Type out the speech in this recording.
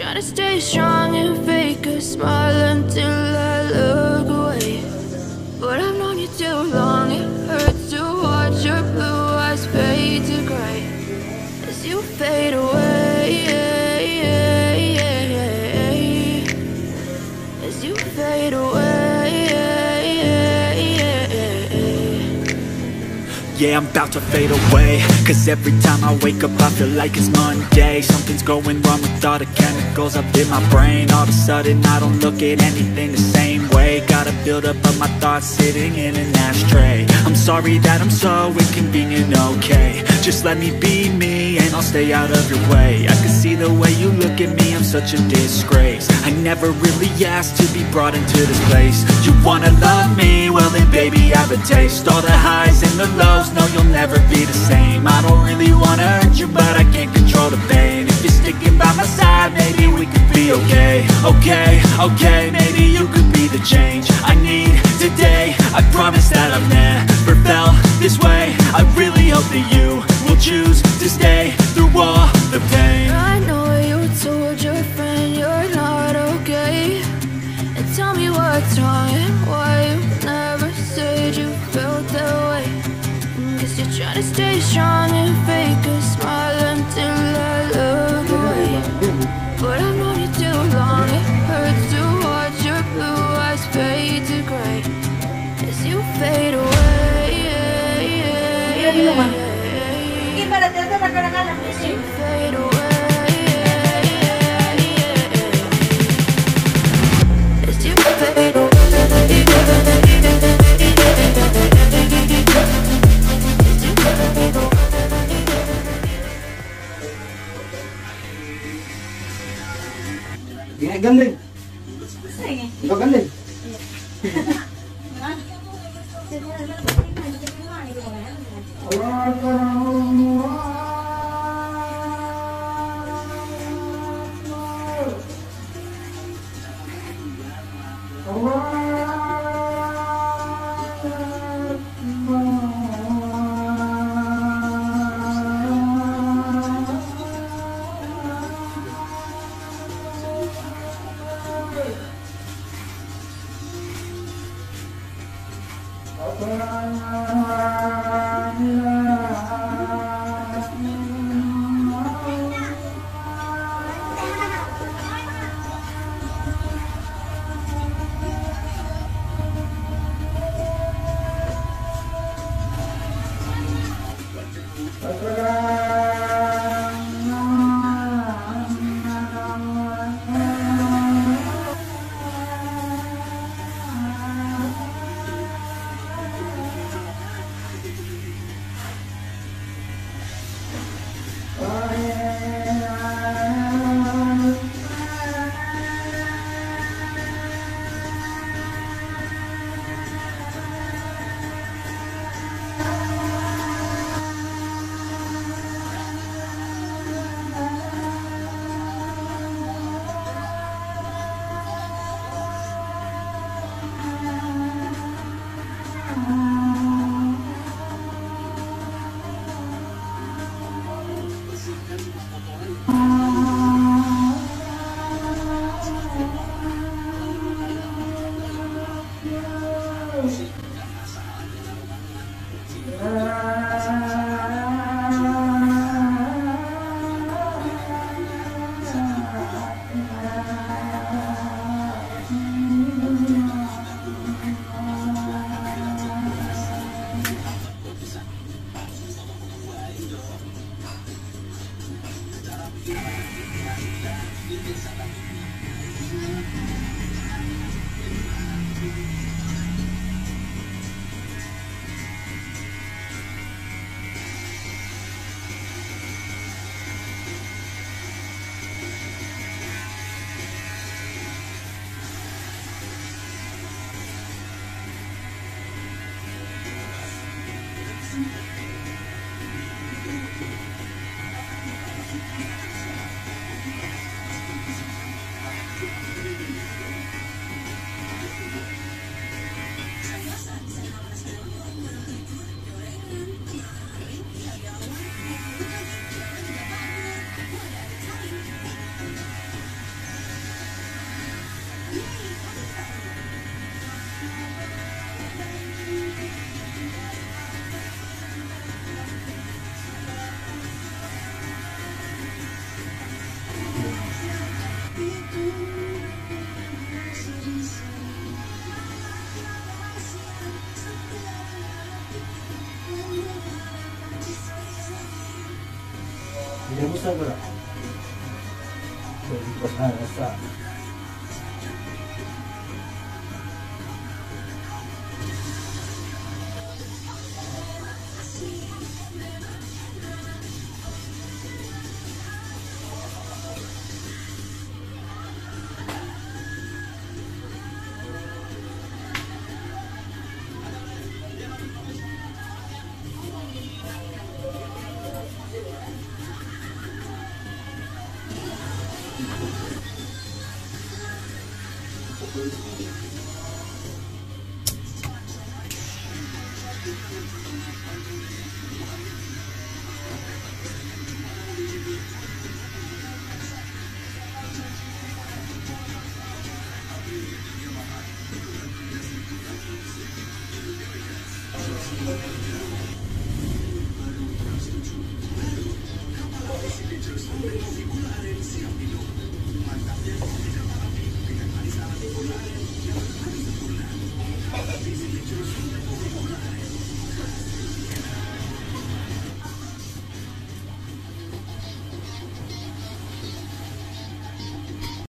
trying to stay strong and fake a smile until I look away. But I've known you too long, it hurts to watch your blue eyes fade to gray as you fade away, as you fade away. Yeah, I'm about to fade away, cause every time I wake up I feel like it's Monday. Something's going wrong with all the chemicals up in my brain. All of a sudden I don't look at anything the same way. Gotta build up of my thoughts sitting in an ashtray. I'm sorry that I'm so inconvenient, okay. Just let me be me and I'll stay out of your way. I can see the way you look at me, I'm such a disgrace. I never really asked to be brought into this place. You wanna love me? Well then baby I have a taste. All the highs and the lows, no you'll never be the same. I don't really wanna hurt you but I can't control the pain. If you're sticking by my side maybe we could be okay. Okay, maybe you could be the change I need today. I promise that I've never felt this way. I really hope that you will choose to stay through all the pain. I know you told your friend you're not okay, and tell me what's wrong and why you never said you felt that way. Guess you're trying to stay strong and fake a smile until I look away. But I've known you too long, it hurts to watch your blue eyes fade to gray as you fade away. As you fade away. As you fade away. Ginagawa gandeng. Ikaw gandeng. Rasa ko lang. Rasa.